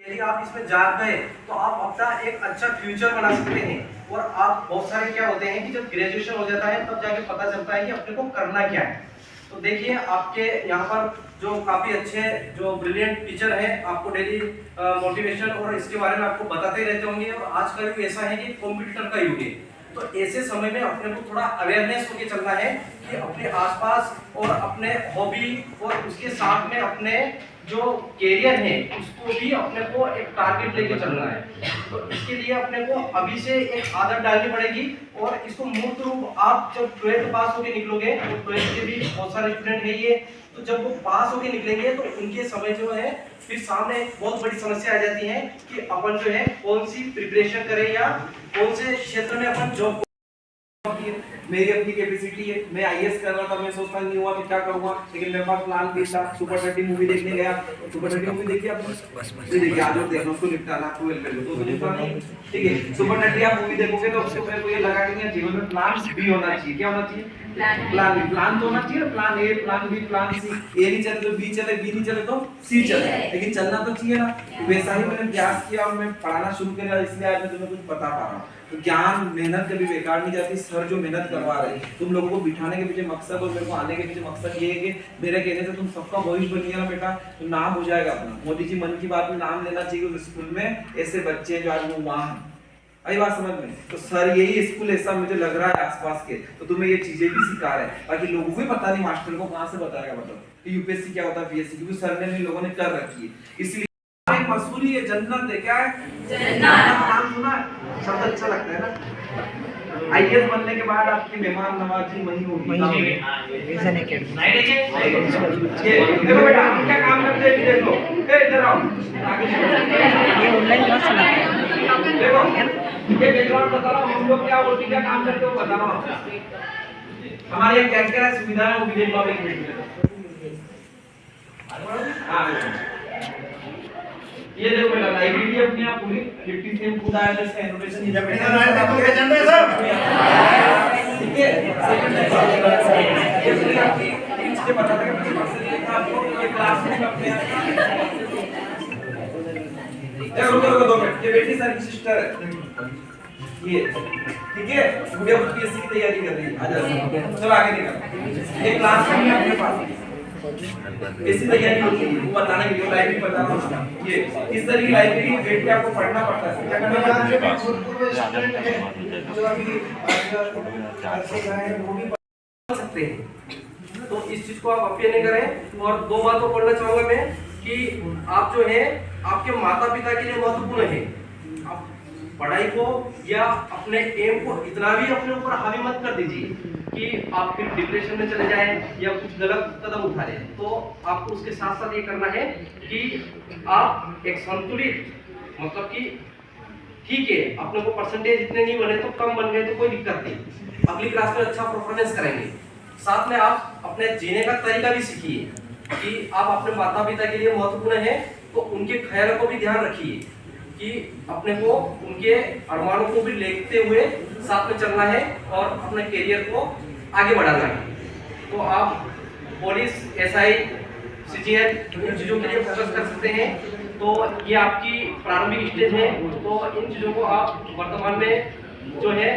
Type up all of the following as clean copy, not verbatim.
यदि आप इसमें जाग गए तो आप अपना एक अच्छा फ्यूचर बना सकते हैं। और आप बहुत सारे क्या होते हैं कि जब ग्रेजुएशन हो जाता है तब जाके पता चलता है कि अपने को करना क्या है। तो देखिए आपके यहाँ पर जो काफी अच्छे जो ब्रिलियंट टीचर हैं आपको डेली मोटिवेशन और इसके बारे में आपको बताते रहते होंगे। और आज का युग ऐसा है कि कॉम्पिटिटर का युग है, तो ऐसे समय में अपने को थोड़ा अवेयरनेस होके चलना है कि अपने आसपास और अपने हॉबी और उसके साथ में अपने जो कैरियर है उसको भी अपने को एक टारगेट लेके चलना है। तो इसके लिए अपने को अभी से एक आदत डालनी पड़ेगी। और इसको मूर्त रूप आप जब 12th पास होके निकलोगे तो 12th के भी बहुत सारे स्टूडेंट है ये, तो जब वो पास होके निकलेंगे तो उनके समय जो है फिर सामने एक बहुत बड़ी समस्या आ जाती है कि अपन जो है कौन सी प्रिपरेशन करें या कौन से क्षेत्र में अपन जॉब। मेरी अपनी कैपेसिटी है, मैं आईएएस कर रहा था, मैं सोचता नहीं हुआ तो क्या करूंगा, लेकिन मेरे पास प्लान भी था। सुपर 30 मूवी देखने गया, सुपर 30 मूवी देखी आपने? देखिए आज और देखना, उसको निपटाना, आपको वेल कर लो तो निपटा नहीं। ठीक है, सुपर 30 आप मूवी देखोगे तो उसको मेरे को ये लगा कि जीवन में प्लान भी होना चाहिए। क्या होना चाहिए? प्लान तो होना चाहिए। Plan A, plan B, plan C. A नहीं चले तो बी चले, बी नहीं चले तो सी चले, लेकिन चलना तो चाहिए ना। वैसा ही मैंने प्रयास किया और मैं पढ़ाना शुरू किया, इसलिए आज मैं तुम्हें कुछ बता पा रहा हूँ। तो ज्ञान मेहनत कभी बेकार नहीं जाती। सर जो मेहनत करवा रहे हैं तुम लोगों को बिठाने के पीछे मकसद और मेरे को आने के पीछे मकसद ये है कि मेरे कहने से तुम सबका भविष्य बन गया ना बेटा, तो नाम हो जाएगा अपना। मोदी जी मन की बात में नाम लेना चाहिए उस स्कूल में ऐसे बच्चे जो आज वो वहां हैं। आई बात समझ में? तो सर यही स्कूल ऐसा मुझे लग रहा है आसपास के, तो तुम्हें ये चीजें भी सिखा रहे हैं। बाकी लोगों को भी पता नहीं, मास्टर को कहां से बताएगा मतलब कि यूपीएससी क्या होता है, पीएससी, क्योंकि सर ने इन लोगों ने कर रखी है। इसलिए एक मसूरी है, जन्नत है। क्या है? जन्नत। नाम सुना है? शब्द अच्छा लगता है ना। आईएएस बनने के बाद आपकी मेहमान नवाजी वही होगी। Vision academy. देखो बेटा हम क्या काम करते हैं, देख लो। इधर आओ, ये ऑनलाइन क्लास चला रहे हैं। देखो ये बैकग्राउंड बता रहा हूँ, हम लोग क्या और क्या काम करते हो बता रहा हूँ। हमारी क्या क्या सुविधा है वो भी देख लो एक मिनट में। हाँ ये देखो बेटा, लाइब्रेरी अपनी आप पूरी 50 सेम खुद आया था, इसका इनोवेशन ये बेटा क्या चल रहा है सर? ठीक है, ये आपकी इसके बता देगा मुझे मकसद ये था आपको ये क्लास में अपने रुको 2 मिनट। ये बेटी सर की सिस्टर है ये, ठीक है, गुड़िया पीएससी की तैयारी कर रही है। आ जाओ चलो आगे निकल। ये क्लास में अपने पास ऐसी तैयारी होती है, वो बताने के लिए लाइब्रेरी बता रहा हूँ। ये इस तरह की लाइब्रेरी बैठ के आपको पढ़ना पड़ता है। क्या करना पड़ता है? जो अभी वो भी पढ़ सकते हैं, तो इस चीज को आप अप्लाई नहीं करें। और 2 बात और बोलना चाहूंगा मैं कि आप जो है आपके माता पिता के लिए महत्वपूर्ण है। आप पढ़ाई को या अपने एम को इतना भी अपने ऊपर हावी मत कर दीजिए कि आप फिर डिप्रेशन में चले जाएं या कुछ गलत कदम उठा लें। तो आपको उसके साथ साथ ये करना है कि आप एक संतुलित, मतलब कि ठीक है अपने को परसेंटेज इतने नहीं बने तो कम बन गए तो कोई दिक्कत नहीं, अगली क्लास में अच्छा परफॉर्मेंस करेंगे। साथ में आप अपने जीने का तरीका भी सीखिए कि आप अपने माता पिता के लिए महत्वपूर्ण है, तो उनके ख्याल को भी ध्यान रखिए कि अपने को उनके अरमानों को भी लेते हुए साथ में चलना है और अपने करियर को आगे बढ़ाना है। तो आप पुलिस, एसआई, सीजीएल इन चीज़ों के लिए फोकस कर सकते हैं। तो ये आपकी प्रारंभिक स्टेज है, तो इन चीज़ों को आप वर्तमान में जो है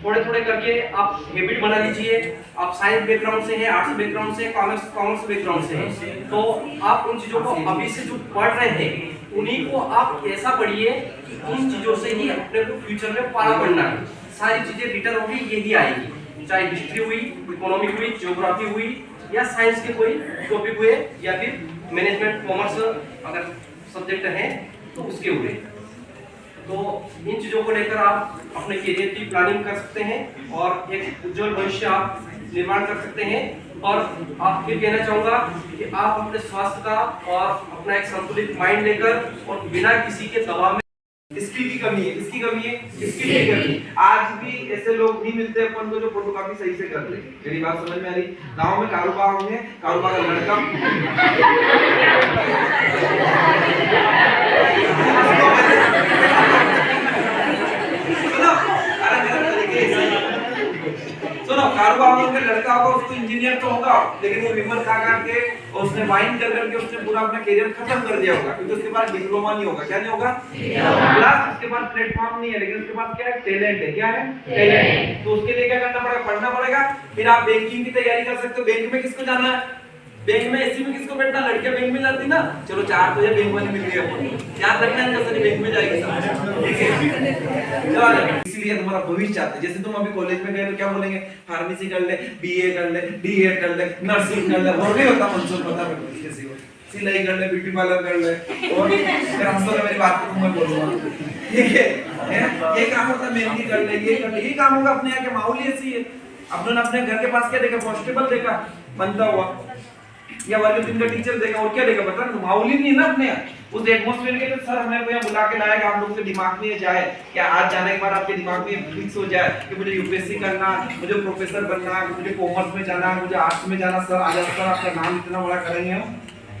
थोड़े थोड़े करके आप हैबिट बना लीजिए। आप साइंस बैकग्राउंड से हैं, आर्ट्स बैकग्राउंड से, कॉमर्स बैकग्राउंड से हैं, तो आप उन चीज़ों को अभी से जो पढ़ रहे हैं उन्हीं को आप ऐसा पढ़िए कि इन चीज़ों से ही अपने को फ्यूचर में पाला पड़ना है। सारी चीज़ें रिटर्न होगी यही आएगी, चाहे हिस्ट्री हुई, इकोनॉमिक हुई, ज्योग्राफी हुई या साइंस के कोई टॉपिक हुए या फिर मैनेजमेंट, कॉमर्स अगर सब्जेक्ट हैं तो उसके हुए। तो इन चीज़ों को लेकर आप अपने करियर की प्लानिंग कर सकते हैं और एक उज्जवल भविष्य आप निर्माण कर सकते हैं। और आप फिर कहना चाहूँगा कि आप अपने स्वास्थ्य का और अपना एक संतुलित माइंड लेकर और बिना किसी के दबाव में, स्किल की कमी है, इसकी कमी है, स्किल की कमी। आज भी ऐसे लोग नहीं मिलते अपन को जो फोटोकॉपी सही से कर ले। मेरी बात समझ में आ रही? गाँव में कारोबार होंगे, कारोबार का लड़का सुनो, कारोबार का लड़का होगा उसको इंजीनियर इंजीनियर तो होगा, लेकिन वो विमल खा के और उसने वाइन कर करके उसने पूरा अपना करियर खत्म कर दिया होगा, क्योंकि उसके पास डिप्लोमा नहीं होगा। क्या नहीं होगा? प्लस उसके पास प्लेटफॉर्म नहीं है, लेकिन उसके पास क्या है? टैलेंट है। क्या है? टैलेंट। तो उसके लिए क्या करना पड़ेगा? पढ़ना पड़ेगा। फिर आप बैंकिंग की तैयारी कर सकते हो। बैंक में किसको जाना है? बैंक में एससी में किसको बैठना? लड़कियां बैंक में जाती ना। चलो 4 तो ये बैंक वाली मिल गई अपन, याद रखना है जैसे बैंक में जाएगी सब, ठीक है? चलो इसीलिए तुम्हारा भविष्य चाहते हैं। जैसे तुम अभी कॉलेज में गए तो क्या बोलेंगे? फार्मेसी कर ले, बीए कर ले, डीएड कर ले, नर्सिंग कर ले, और नहीं होता मंसूर, पता है किसी को, सिलाई कर ले, ब्यूटी पार्लर कर ले, और फिर हम तो मेरी बात को मैं बोलूंगा, ठीक है? ये काम होता है, मेहंदी कर ले, ये कर ले, ये काम होगा। अपने यहाँ के माहौल ही ऐसी है। अपने घर के पास क्या देखा? कॉन्स्टेबल देखा बनता हुआ, या वाले दिन का टीचर देखा, और क्या देखा? पता नहीं, माहौल ही नहीं है ना अपने यहाँ। उस एटमॉस्फेयर के लिए सर हमें को यहाँ बुला के लाया कि आप लोग के दिमाग में जाए, क्या आज जाने के बाद आपके दिमाग में फिक्स हो जाए कि मुझे यूपीएससी करना, मुझे प्रोफेसर बनना, मुझे कॉमर्स में जाना, मुझे आर्ट्स में जाना। सर आज सर आपका नाम इतना बड़ा करेंगे हम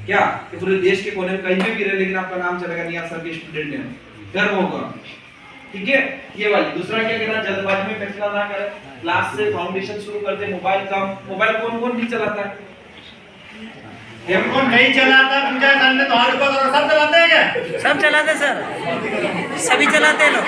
क्या कि पूरे देश के कोने में कहीं भी रहे, लेकिन आपका नाम चलेगा नहीं, आप सर के स्टूडेंट हैं, गर्व होगा, ठीक है? ये वाली। दूसरा क्या कहना? जल्दबाजी में फैसला ना करें, क्लास से फाउंडेशन शुरू कर दे। मोबाइल कम। मोबाइल कौन नहीं चलाता है? हमको नहीं चलाता, पंचायत हमने तो हाथ पकड़ो, सब चलाते हैं क्या? सब चलाते सर, सभी चलाते हैं लोग,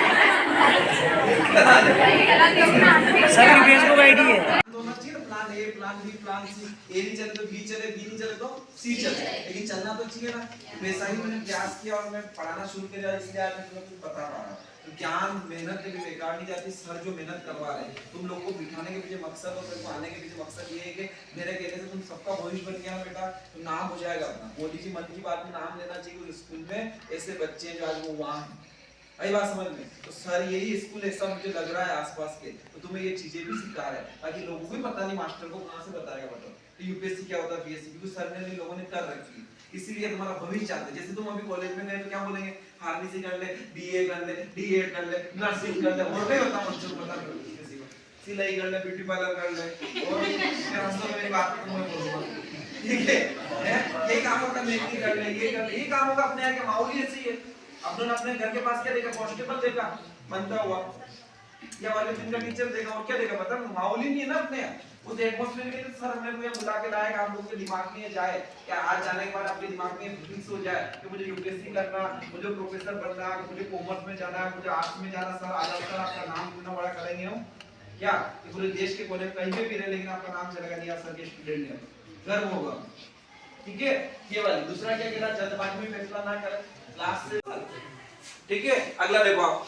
सबकी फेसबुक आईडी है। दोनों चाहिए ना, plan A, plan B, plan C. A नहीं चले तो बी चले, बी नहीं चले तो सी चले, लेकिन चलना तो चाहिए ना। वैसा ही मैंने प्रयास किया और मैं पढ़ाना शुरू किया, इसलिए आज मैं तुम्हें कुछ बता पा रहा हूँ। तो ज्ञान मेहनत कभी बेकार नहीं जाती। सर जो मेहनत करवा रहे हैं, तुम लोग को बिठाने के पीछे मकसद और तुमको आने के पीछे मकसद ये है कि मेरे कहने से तुम सबका भविष्य बन गया ना बेटा, तो नाम हो जाएगा अपना। मोदी जी मन की बात में नाम लेना चाहिए उस स्कूल में। ऐसे बच्चे हैं जो आज वो वहाँ हैं, आई बात समझ में? तो सर यही स्कूल ऐसा मुझे लग रहा है आसपास के, तो तुम्हें ये चीजें भी सिखा रहे हैं, ताकि लोगों को भी पता नहीं, मास्टर को कहाँ से बताएगा बताओ तो यूपीएससी क्या होता है, बीएससी, क्योंकि सर ने लोगों ने कर रखी है। इसीलिए तुम्हारा भविष्य चाहते हैं। जैसे तुम अभी कॉलेज में गए तो क्या बोलेंगे? फार्मेसी कर ले, बीए कर ले, डीएड कर ले, नर्सिंग कर ले, और नहीं होता मंसूर, पता नहीं किसी को, सिलाई कर ले, ब्यूटी पार्लर कर ले, और फिर हम तो मेरी बात को मैं बोलूंगा, ठीक है? ये काम होगा, मेहंदी कर ले, ये कर ले, ये काम होगा। अपने यहाँ के माहौल ही ऐसी है। अपने घर के पास क्या देखा? कॉन्स्टेबल देखा बनता हुआ, या वाले दिन का टीचर देखा, और क्या देखा? पता नहीं, माहौल ही नहीं है ना अपने यहाँ। उस एटमॉस्फेयर के लिए सर हमें को यहाँ बुला के लाया कि आप लोग के दिमाग में जाए, क्या आज जाने के बाद आपके दिमाग में फिक्स हो जाए कि मुझे यूपीएससी करना, मुझे प्रोफेसर बनना, मुझे कॉमर्स में जाना, मुझे आर्ट्स में जाना। सर आज सर आपका नाम इतना बड़ा करेंगे हम क्या कि पूरे देश के कोने में कहीं भी रहे, लेकिन आपका नाम चलेगा नहीं, आप सर के स्टूडेंट हैं, गर्व होगा, ठीक है? ये वाली। दूसरा क्या कहना? जल्दबाजी में फैसला ना करें, क्लास से, ठीक है? अगला देखो आप,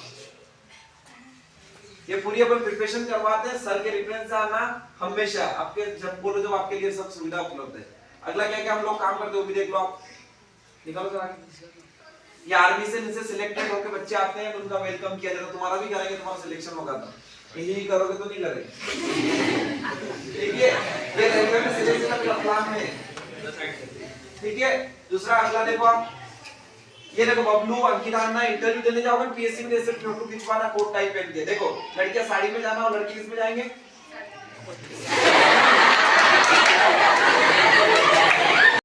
ये पूरी अपन प्रिपरेशन करवाते हैं। सर के रेफरेंस से आना हमेशा, आपके जब बोलो जब आपके लिए सब सुविधा उपलब्ध है। अगला क्या क्या हम लोग काम करते हो भी देख लो आप, निकालो जरा। ये आर्मी से नीचे सिलेक्टेड होकर बच्चे आते हैं, उनका वेलकम किया जाता है। तुम्हारा भी करेंगे, तुम्हारा सिलेक्शन होगा तो यही करोगे तो नहीं करेंगे, ठीक है? ये रेलवे में सिलेक्शन का प्लान है, ठीक है? दूसरा अगला देखो आप, ये देखो बबलू, अंकिता ना इंटरव्यू देने जाओगे पीएससी में, ऐसे फोटो खिंचवाना कोट टाइप पहन के। देखो लड़कियां साड़ी में जाना और लड़के किस में जाएंगे?